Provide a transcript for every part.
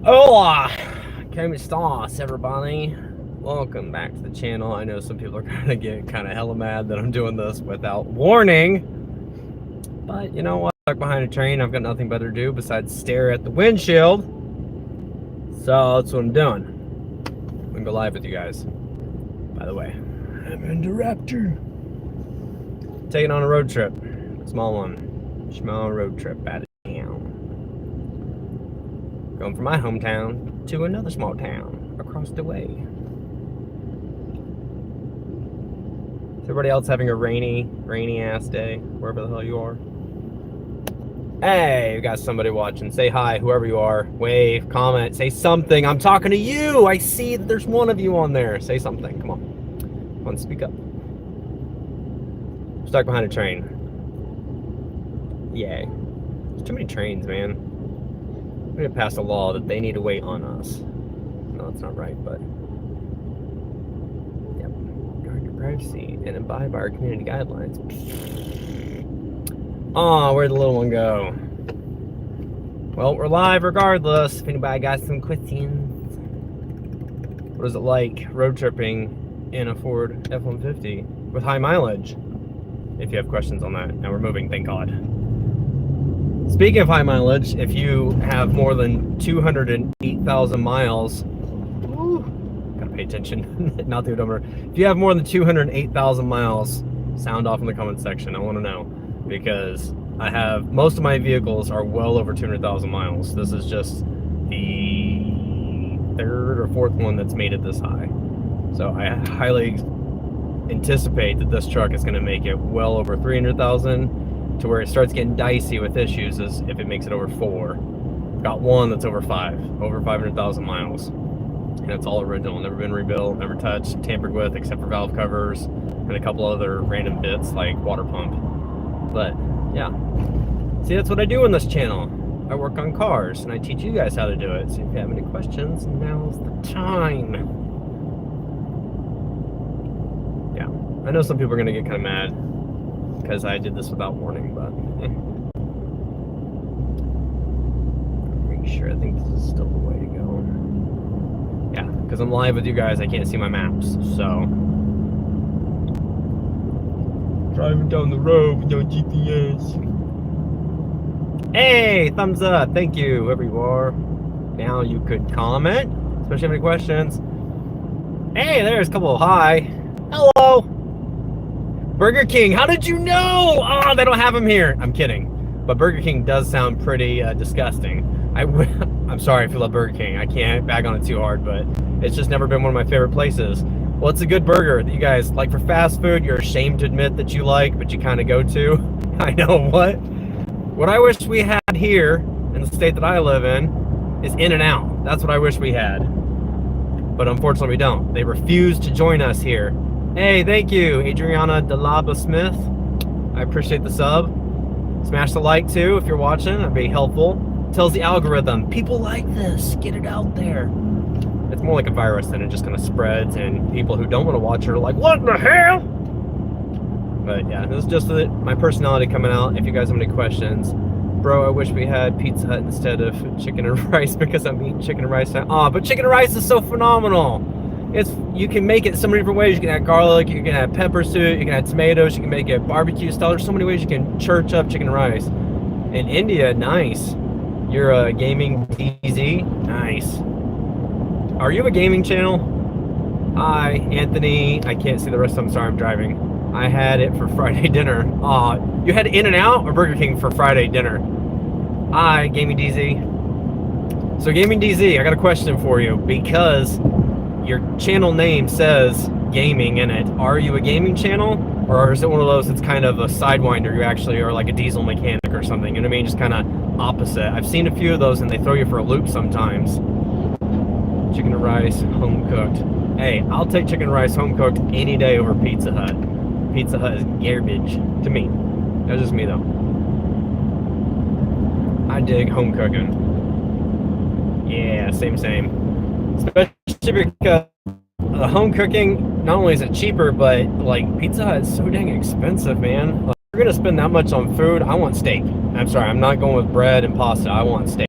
Hola! ¿Cómo estás, everybody? Welcome back to the channel. I know some people are gonna get kind of hella mad that I'm doing this without warning. But you know what? Stuck behind a train. I've got nothing better to do besides stare at the windshield. So that's what I'm doing. I'm gonna go live with you guys. By the way, I'm in the Raptor. Taking on a road trip. Small one. Small road trip out of town. Going from my hometown to another small town across the way. Is everybody else having a rainy ass day, wherever the hell you are? Hey, we got somebody watching. Say hi, whoever you are. Wave, comment, say something. I'm talking to you. I see that there's one of you on there. Say something. Come on. Come on, speak up. I'm stuck behind a train. Yay. There's too many trains, man. We're gonna pass a law that they need to wait on us. No, that's not right, but yep. Guard your privacy and abide by our community guidelines. Oh, where'd the little one go? Well, we're live regardless. If anybody got some questions. What is it like road tripping in a Ford F-150 with high mileage? If you have questions on that. Now we're moving, thank God. Speaking of high mileage, if you have more than 208,000 miles, gotta pay attention, not the odometer. If you have more than 208,000 miles, sound off in the comment section. I want to know, because I have, most of my vehicles are well over 200,000 miles. This is just the third or fourth one that's made it this high. So I highly anticipate that this truck is going to make it well over 300,000. To where it starts getting dicey with issues is if it makes it over 4. Got one that's over 5, over 500,000 miles. And it's all original, never been rebuilt, never touched, tampered with, except for valve covers and a couple other random bits like water pump. But yeah, see, that's what I do on this channel. I work on cars and I teach you guys how to do it. So if you have any questions, now's the time. Yeah, I know some people are gonna get kind of mad because I did this without warning, but pretty sure I think this is still the way to go. Yeah, because I'm live with you guys, I can't see my maps, so driving down the road with no GPS. Hey, thumbs up, thank you, whoever you are. Now you could comment, especially if you have any questions. Hey, there's a couple of hi. Hello. Burger King, how did you know? Oh, they don't have them here. I'm kidding. But Burger King does sound pretty disgusting. I'm sorry if you love Burger King. I can't bag on it too hard, but it's just never been one of my favorite places. Well, it's a good burger that you guys like for fast food. You're ashamed to admit that you like, but you kind of go to. I know what I wish we had here in the state that I live in is In-N-Out. That's what I wish we had. But unfortunately we don't. They refuse to join us here. Hey, thank you, Adriana Delaba Smith. I appreciate the sub. Smash the like too if you're watching. That'd be helpful. Tells the algorithm, people like this. Get it out there. It's more like a virus than it just kind of spreads, and people who don't want to watch it are like, what the hell? But yeah, this is just my personality coming out. If you guys have any questions, bro, I wish we had Pizza Hut instead of chicken and rice because I'm eating chicken and rice now. Oh, but chicken and rice is so phenomenal. You can make it so many different ways. You can add garlic, you can add pepper soup, you can add tomatoes, you can make it barbecue style. There's so many ways you can church up chicken and rice. In India, nice. You're a gaming DZ, nice. Are you a gaming channel? Hi, Anthony. I can't see the rest of them, sorry, I'm driving. I had it for Friday dinner. You had In-N-Out or Burger King for Friday dinner? Hi, Gaming DZ. So Gaming DZ, I got a question for you because your channel name says gaming in it. Are you a gaming channel? Or is it one of those that's kind of a sidewinder? You actually are like a diesel mechanic or something, you know what I mean? Just kind of opposite. I've seen a few of those and they throw you for a loop sometimes. Chicken and rice, home cooked. Hey, I'll take chicken and rice home cooked any day over Pizza Hut. Pizza Hut is garbage to me. That's just me though. I dig home cooking. Yeah, same. Especially because the home cooking, not only is it cheaper, but like Pizza Hut is so dang expensive, man. Like, if you're gonna spend that much on food, I want steak. I'm sorry, I'm not going with bread and pasta. I want steak.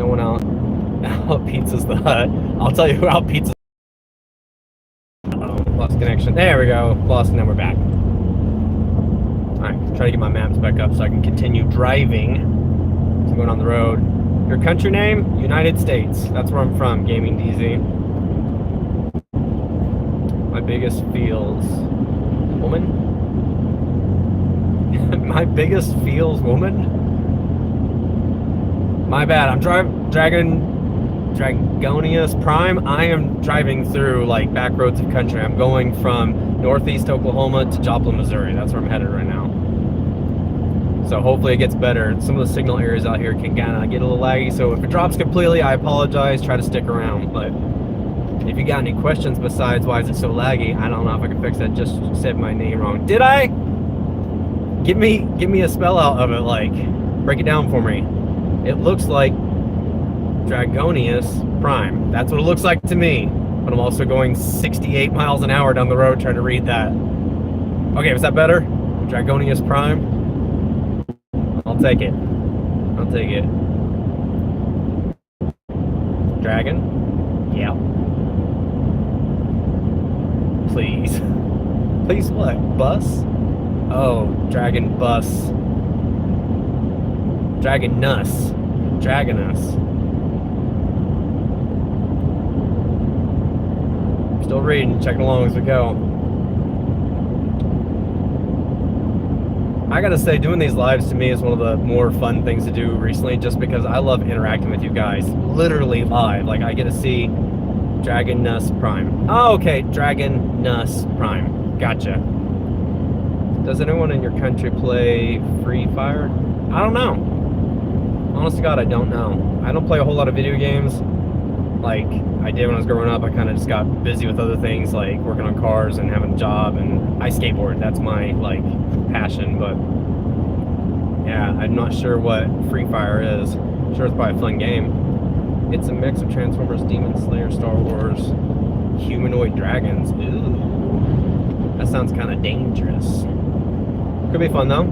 No one Out Pizza's the Hut. I'll tell you who Out Pizza. Lost connection. There we go. Lost, and then we're back. Alright, try to get my maps back up so I can continue driving. So I'm going on the road. Your country name? United States. That's where I'm from, Gaming DZ. My biggest feels... Woman? My biggest feels woman? My bad. I'm Dragonius Prime. I am driving through like back roads of country. I'm going from northeast Oklahoma to Joplin, Missouri. That's where I'm headed right now. So hopefully it gets better. Some of the signal areas out here can kind of get a little laggy. So if it drops completely, I apologize. Try to stick around. But if you got any questions besides why is it so laggy, I don't know if I can fix that. Just said my name wrong. Did I? Give me a spell out of it. Like, break it down for me. It looks like Dragonius Prime. That's what it looks like to me. But I'm also going 68 miles an hour down the road trying to read that. Okay, was that better? Dragonius Prime? I'll take it. I'll take it. Dragon? Yeah. Please. Please what? Bus? Oh, Dragon Bus. Dragonus. Dragonus. Still reading, checking along as we go. I gotta say, doing these lives to me is one of the more fun things to do recently, just because I love interacting with you guys, literally live. Like, I get to see Dragonnus Prime. Oh, okay, Dragonnus Prime. Gotcha. Does anyone in your country play Free Fire? I don't know. Honest to God, I don't know. I don't play a whole lot of video games like I did when I was growing up. I kind of just got busy with other things, like working on cars and having a job, and I skateboard. That's my, like, passion. But yeah, I'm not sure what Free Fire is. I'm sure it's probably a fun game. It's a mix of Transformers, Demon Slayer, Star Wars, humanoid dragons. Ooh, that sounds kind of dangerous. Could be fun though.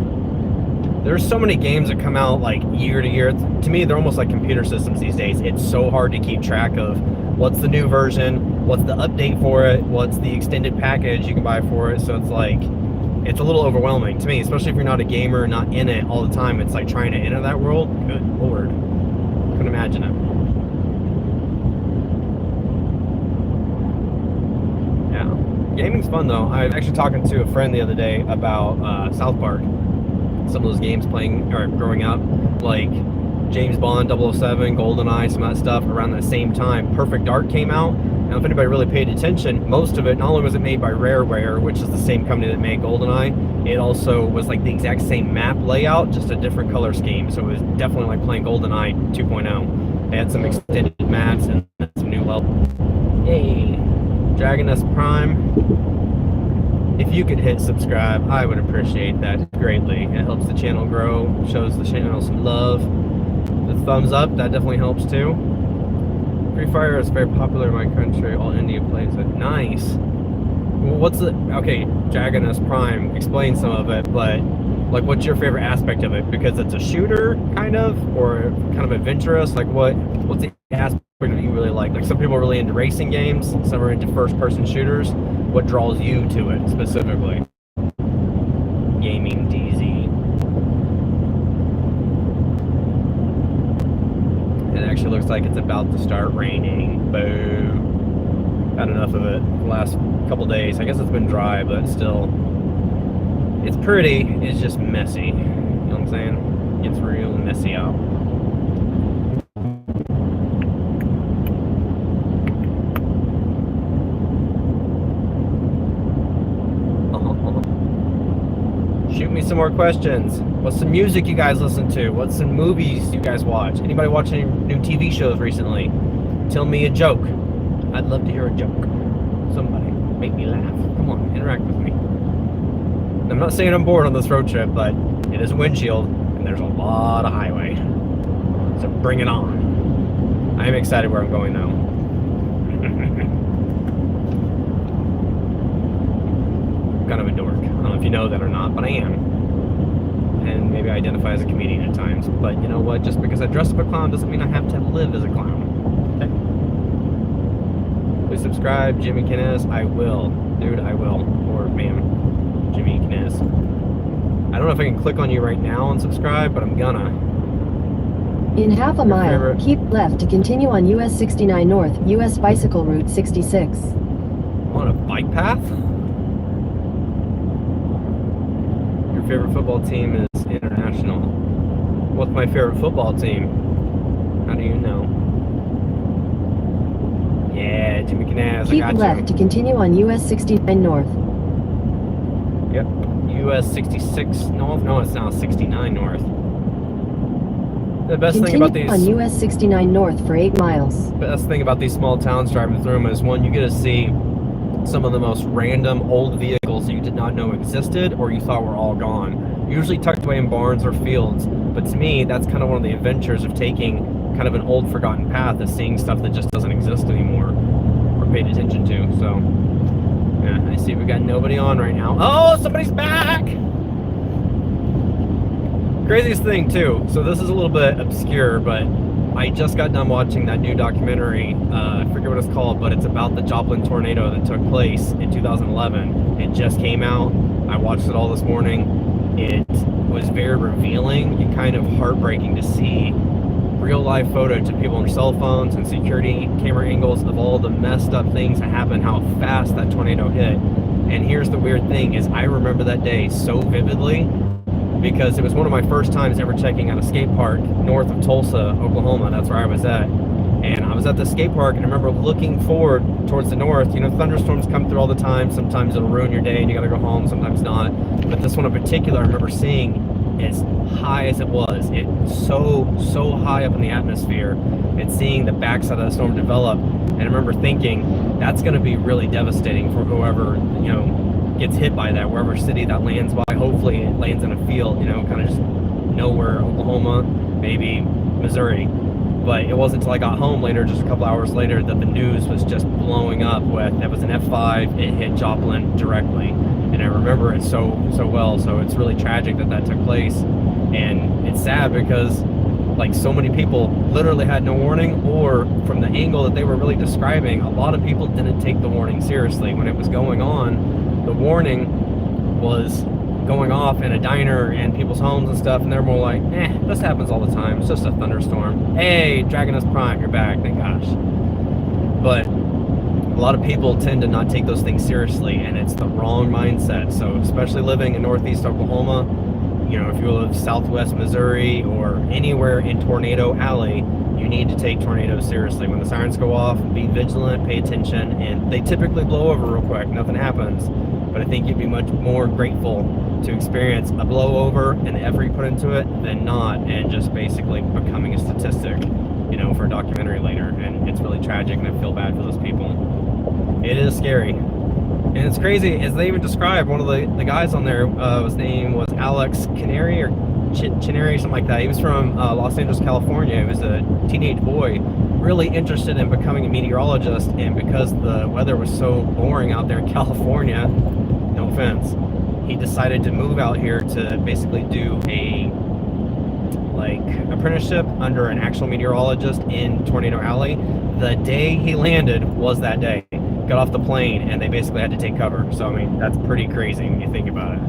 There's so many games that come out like year to year. To me, they're almost like computer systems these days. It's so hard to keep track of what's the new version, what's the update for it, what's the extended package you can buy for it. So it's like, it's a little overwhelming to me, especially if you're not a gamer, not in it all the time. It's like trying to enter that world. Good Lord. Couldn't imagine it. Yeah. Gaming's fun though. I was actually talking to a friend the other day about South Park. Some of those games playing or growing up, like James Bond 007, GoldenEye, some of that stuff around that same time. Perfect Dark came out. Now, if anybody really paid attention, most of it, not only was it made by Rareware, which is the same company that made GoldenEye, it also was like the exact same map layout, just a different color scheme. So it was definitely like playing GoldenEye 2.0. They had some extended maps and some new levels. Yay! Dragonus Prime. If you could hit subscribe, I would appreciate that greatly. It helps the channel grow, shows the channel some love. The thumbs up, that definitely helps too. Free Fire is very popular in my country. All India plays it. Nice. Well, what's the... Okay, Dragonus Prime, explain some of it, but like, what's your favorite aspect of it? Because it's a shooter, kind of, or kind of adventurous? Like, what's the aspect that you really like? Like, some people are really into racing games, some are into first-person shooters. What draws you to it, specifically? Gaming DZ. It actually looks like it's about to start raining. Boo. Had enough of it the last couple days. I guess it's been dry, but still. It's pretty, it's just messy. You know what I'm saying? It's real messy out. Shoot me some more questions. What's some music you guys listen to? What's some movies you guys watch? Anybody watch any new TV shows recently? Tell me a joke. I'd love to hear a joke. Somebody make me laugh. Come on, interact with me. I'm not saying I'm bored on this road trip, but it is a windshield and there's a lot of highway. So bring it on. I am excited where I'm going now. Kind of a dork. I don't know if you know that or not, but I am. and maybe I identify as a comedian at times. But you know what? Just because I dress up a clown doesn't mean I have to live as a clown. Okay? Please subscribe, Jimmy Kines. I will. Dude, I will. Or ma'am, Jimmy Kines. I don't know if I can click on you right now and subscribe, but I'm gonna. In half a mile, keep left to continue on US 69 North, US Bicycle Route 66. On a bike path? Your favorite football team is international. What's my favorite football team? How do you know? Yeah, Jimmy Kines, I got you. Keep left to continue on US 69 North. Yep, US 66 North? No, it's now 69 North. The best thing about these... on US 69 North for 8 miles. The best thing about these small towns driving through them is, one, you get to see some of the most random old vehicles that you did not know existed or you thought were all gone. Usually tucked away in barns or fields. But to me, that's kind of one of the adventures of taking kind of an old forgotten path, is seeing stuff that just doesn't exist anymore or paid attention to. So, yeah, I see we got nobody on right now. Oh, somebody's back! Craziest thing too, so this is a little bit obscure, but I just got done watching that new documentary. I forget what it's called, but it's about the Joplin tornado that took place in 2011. It just came out. I watched it all this morning. It was very revealing and kind of heartbreaking to see real life footage of people on their cell phones and security camera angles of all the messed up things that happened, how fast that tornado hit. And here's the weird thing is, I remember that day so vividly because it was one of my first times ever checking out a skate park north of Tulsa, Oklahoma. That's where I was at. And I was at the skate park, and I remember looking forward towards the north. You know, thunderstorms come through all the time. Sometimes it'll ruin your day and you gotta go home, sometimes not. But this one in particular, I remember seeing as high as it was. It's so high up in the atmosphere, and seeing the backside of the storm develop. And I remember thinking, that's gonna be really devastating for whoever, you know, gets hit by that, wherever city that lands by. Hopefully it lands in a field, you know, kind of just nowhere, Oklahoma, maybe Missouri. But it wasn't until I got home later, just a couple hours later, that the news was just blowing up with, that was an F5, it hit Joplin directly. And I remember it so well, so it's really tragic that that took place. And it's sad because, like, so many people literally had no warning, or from the angle that they were really describing, a lot of people didn't take the warning seriously. When it was going on, the warning was going off in a diner and people's homes and stuff, and they're more like, this happens all the time, it's just a thunderstorm. Hey, Dragonus Prime, you're back, thank gosh. But a lot of people tend to not take those things seriously, and it's the wrong mindset. So especially living in northeast Oklahoma, you know, if you live southwest Missouri or anywhere in Tornado Alley, you need to take tornadoes seriously. When the sirens go off, be vigilant, pay attention, and they typically blow over real quick, nothing happens. But I think you'd be much more grateful to experience a blowover and the effort you put into it than not, and just basically becoming a statistic, you know, for a documentary later. And it's really tragic, and I feel bad for those people. It is scary. And it's crazy, as they even described, one of the guys on there, his name was Alex Canary or Chinary, something like that. He was from Los Angeles, California. He was a teenage boy, really interested in becoming a meteorologist, and because the weather was so boring out there in California, no offense, he decided to move out here to basically do a apprenticeship under an actual meteorologist in Tornado Alley. The day he landed was that day. Got off the plane, and they basically had to take cover. So I mean, that's pretty crazy when you think about it.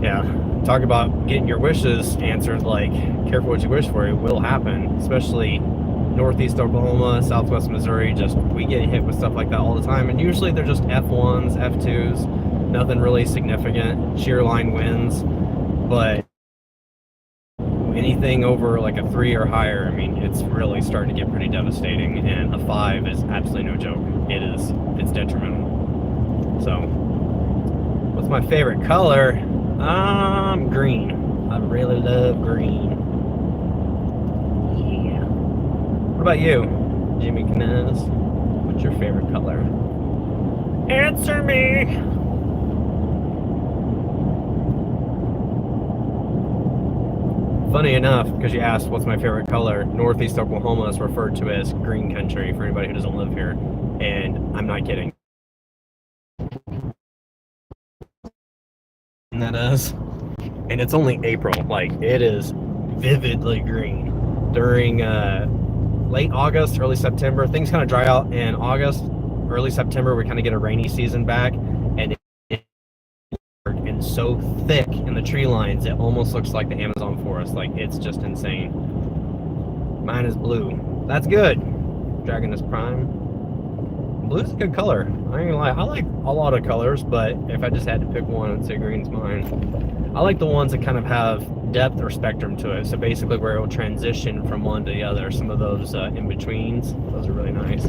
Yeah, talk about getting your wishes answered. Like, careful what you wish for, it will happen. Especially northeast Oklahoma, southwest Missouri, just we get hit with stuff like that all the time, and usually they're just F1s, F2s, nothing really significant, shear line winds. But anything over like a 3 or higher, I mean, it's really starting to get pretty devastating, and a 5 is absolutely no joke. It's detrimental. So, what's my favorite color? Green. I really love green. Yeah. What about you, Jimmy Kines? What's your favorite color? Answer me! Funny enough, because you asked what's my favorite color, northeast Oklahoma is referred to as green country for anybody who doesn't live here. And I'm not kidding. And that is. And it's only April. Like, it is vividly green. During late August, early September, things kind of dry out in August. Early September, we kind of get a rainy season back, and it's so thick in the tree lines, it almost looks like the Amazon forest. Like, it's just insane. Mine is blue. That's good. Dragon is prime. Blue's a good color. I ain't gonna lie. I like a lot of colors, but if I just had to pick one, I'd say green's mine. I like the ones that kind of have depth or spectrum to it. So basically where it will transition from one to the other. Some of those in-betweens, those are really nice.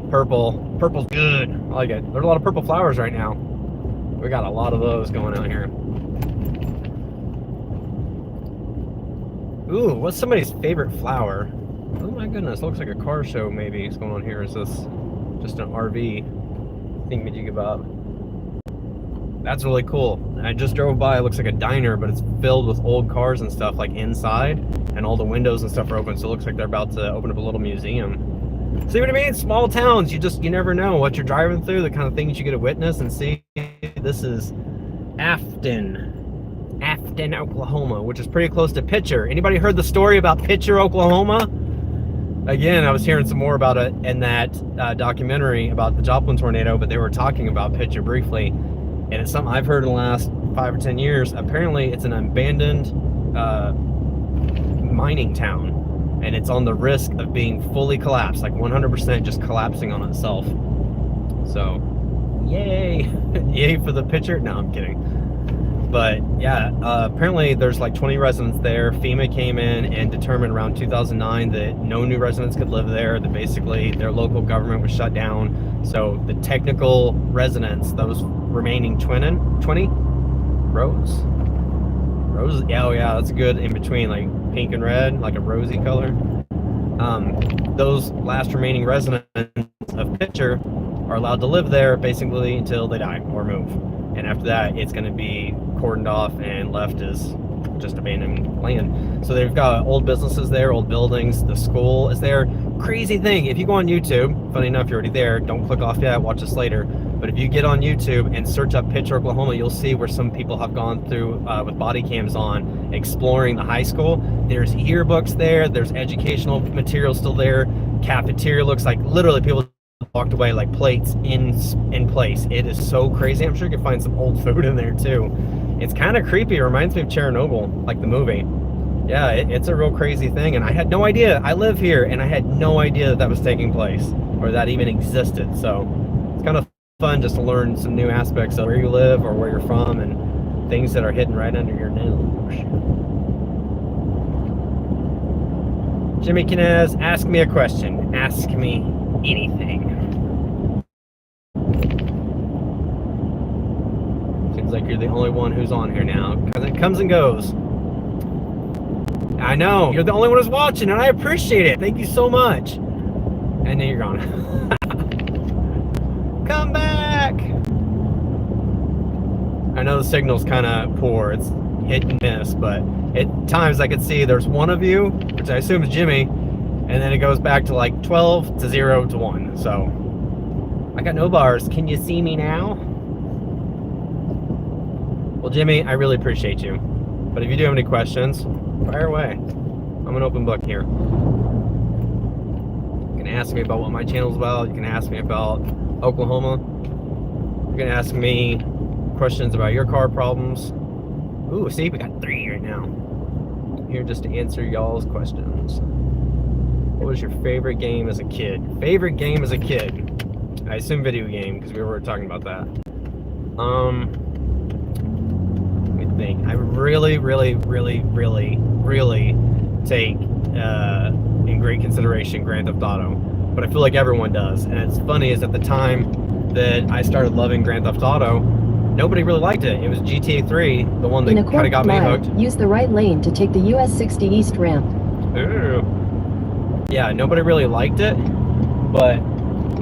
Purple. Purple's good. I like it. There's a lot of purple flowers right now. We got a lot of those going on here. Ooh, what's somebody's favorite flower? Oh my goodness, looks like a car show maybe is going on here. Is this just an RV thingamajiggabob? That's really cool. I just drove by, it looks like a diner, but it's filled with old cars and stuff like inside, and all the windows and stuff are open, so it looks like they're about to open up a little museum. See what I mean? Small towns, you never know what you're driving through, the kind of things you get to witness and see. This is Afton, Oklahoma, which is pretty close to Pitcher. Anybody heard the story about Pitcher, Oklahoma? Again, I was hearing some more about it in that documentary about the Joplin tornado, but they were talking about Pitcher briefly, and it's something I've heard in the last 5 or 10 years. Apparently, it's an abandoned mining town, and it's on the risk of being fully collapsed, like 100% just collapsing on itself. So, yay! Yay for the Pitcher? No, I'm kidding. But yeah, apparently there's like 20 residents there. FEMA came in and determined around 2009 that no new residents could live there, that basically their local government was shut down. So the technical residents, those remaining 20 Rose, yeah, oh yeah, that's good in between, like pink and red, like a rosy color. Those last remaining residents of Pitcher are allowed to live there basically until they die or move. And after that, it's going to be cordoned off and left as just abandoned land. So they've got old businesses there, old buildings. The school is there. Crazy thing, if you go on YouTube, funny enough, you're already there. Don't click off yet, watch this later. But if you get on YouTube and search up Pitcher, Oklahoma, you'll see where some people have gone through with body cams on, exploring the high school. There's yearbooks there. There's educational material still there. Cafeteria looks like literally people walked away like plates in place. It is so crazy. I'm sure you can find some old food in there too. It's kind of creepy. It reminds me of Chernobyl, like the movie. Yeah, it's a real crazy thing, and I had no idea. I live here, and I had no idea that was taking place or that even existed. So it's kind of fun just to learn some new aspects of where you live or where you're from and things that are hidden right under your nose. Jimmy Kinez, ask me a question. Ask me anything. Seems like you're the only one who's on here now, because it comes and goes. I know, you're the only one who's watching, and I appreciate it. Thank you so much. And then you're gone. Come back! I know the signal's kind of poor. It's hit and miss, but at times I could see there's one of you, which I assume is Jimmy, and then it goes back to like 12 to 0 to 1. So I got no bars. Can you see me now? Well, Jimmy, I really appreciate you. But if you do have any questions, fire away. I'm an open book here. You can ask me about what my channel's about. You can ask me about Oklahoma. You can ask me questions about your car problems. Ooh, see, we got 3 right now. I'm here just to answer y'all's questions. What was your favorite game as a kid? Favorite game as a kid? I assume video game, because we were talking about that. Let me think. I really take in great consideration Grand Theft Auto. But I feel like everyone does. And it's funny is at the time that I started loving Grand Theft Auto, nobody really liked it. It was GTA 3, the one that kind of got me hooked. Use the right lane to take the US 60 East ramp. Ooh. Yeah, nobody really liked it, but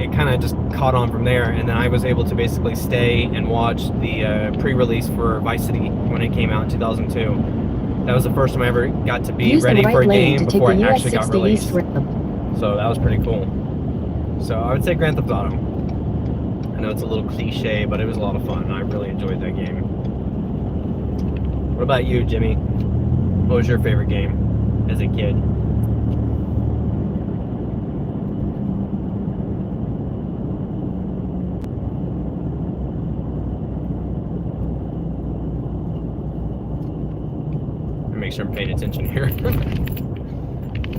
it kind of just caught on from there, and then I was able to basically stay and watch the pre-release for Vice City when it came out in 2002. That was the first time I ever got to be ready for a game before it actually got released. So that was pretty cool. So I would say Grand Theft Auto. I know it's a little cliche, but it was a lot of fun. I really enjoyed that game. What about you, Jimmy? What was your favorite game as a kid? Make sure I'm paying attention here.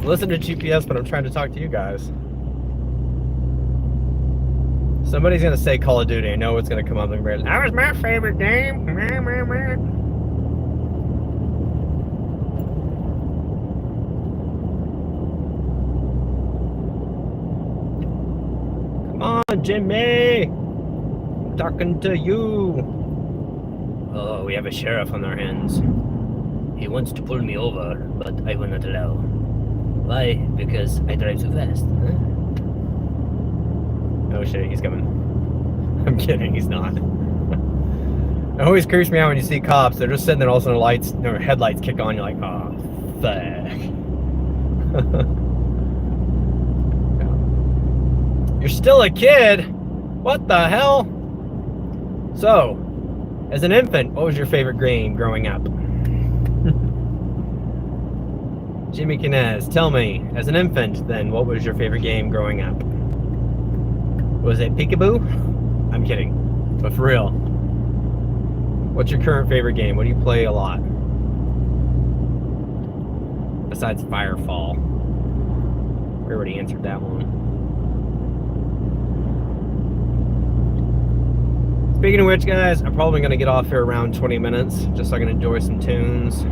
Listen to GPS, but I'm trying to talk to you guys. Somebody's gonna say Call of Duty. I know it's gonna come up and be like, that was my favorite game. Come on, Jimmy. I'm talking to you. Oh, we have a sheriff on our hands. He wants to pull me over, but I will not allow. Why? Because I drive too fast, huh? Oh shit, he's coming. I'm kidding, he's not. It always creeps me out when you see cops. They're just sitting there, all of a sudden their headlights kick on. You're like, oh, fuck. You're still a kid? What the hell? So, as an infant, what was your favorite game growing up? Jimmy Kinez, tell me, as an infant, then, what was your favorite game growing up? Was it Peekaboo? I'm kidding, but for real. What's your current favorite game? What do you play a lot? Besides Firefall. We already answered that one. Speaking of which, guys, I'm probably going to get off here around 20 minutes, just so I can enjoy some tunes.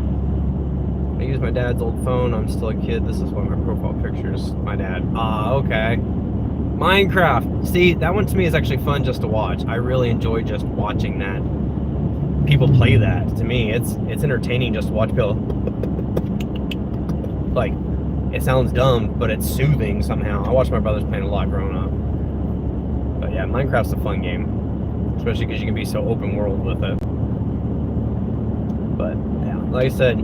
I use my dad's old phone. I'm still a kid. This is one of my profile pictures. My dad. Okay. Minecraft. See, that one to me is actually fun just to watch. I really enjoy just watching that. People play that. To me, it's entertaining just to watch people. Like, it sounds dumb, but it's soothing somehow. I watched my brothers playing a lot growing up. But yeah, Minecraft's a fun game. Especially because you can be so open world with it. But yeah, like I said,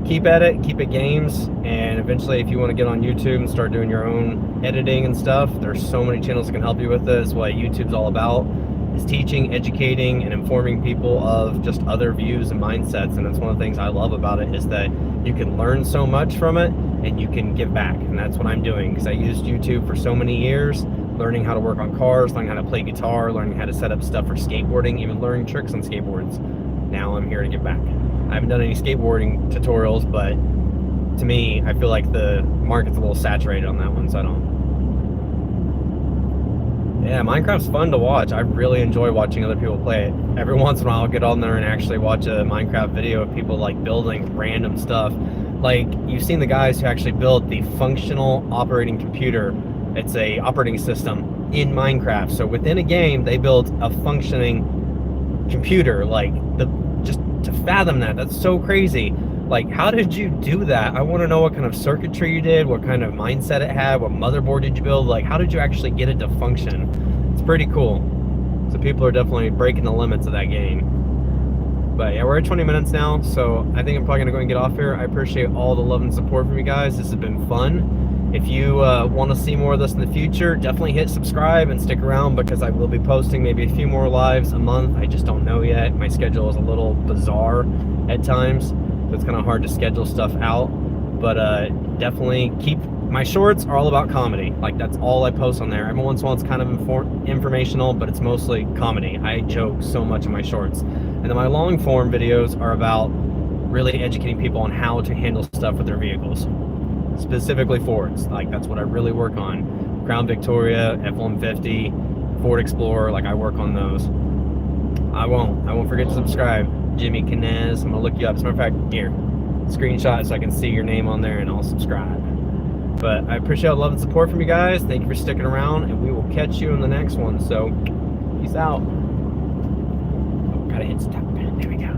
keep at it, keep it games, and eventually if you want to get on YouTube and start doing your own editing and stuff, there's so many channels that can help you with this. What YouTube's all about is teaching, educating, and informing people of just other views and mindsets. And that's one of the things I love about it, is that you can learn so much from it and you can give back. And that's what I'm doing, because I used YouTube for so many years, learning how to work on cars, learning how to play guitar, learning how to set up stuff for skateboarding, even learning tricks on skateboards. Now I'm here to give back. I haven't done any skateboarding tutorials, but to me, I feel like the market's a little saturated on that one, so I don't. Yeah, Minecraft's fun to watch. I really enjoy watching other people play it. Every once in a while, I'll get on there and actually watch a Minecraft video of people like building random stuff. Like, you've seen the guys who actually built the functional operating computer. It's a operating system in Minecraft. So within a game, they built a functioning computer. Like, just to fathom that's so crazy. Like, how did you do that? I want to know what kind of circuitry you did, what kind of mindset it had, what motherboard did you build, like how did you actually get it to function? It's pretty cool. So people are definitely breaking the limits of that game. But yeah, we're at 20 minutes now, so I think I'm probably gonna go and get off here. I appreciate all the love and support from you guys. This has been fun. If you want to see more of this in the future, definitely hit subscribe and stick around, because I will be posting maybe a few more lives a month. I just don't know yet. My schedule is a little bizarre at times, so it's kind of hard to schedule stuff out. But definitely my shorts are all about comedy. Like, that's all I post on there. Every once in a while it's kind of informational, but it's mostly comedy. I joke so much in my shorts. And then my long form videos are about really educating people on how to handle stuff with their vehicles. Specifically Fords. Like, that's what I really work on. Crown Victoria, F-150, Ford Explorer, like I work on those. I won't forget to subscribe. Jimmy Kinez, I'm gonna look you up. As a matter of fact, here, screenshot so I can see your name on there and I'll subscribe. But I appreciate all the love and support from you guys. Thank you for sticking around, and we will catch you in the next one. So, peace out. Oh, gotta hit stop. There we go.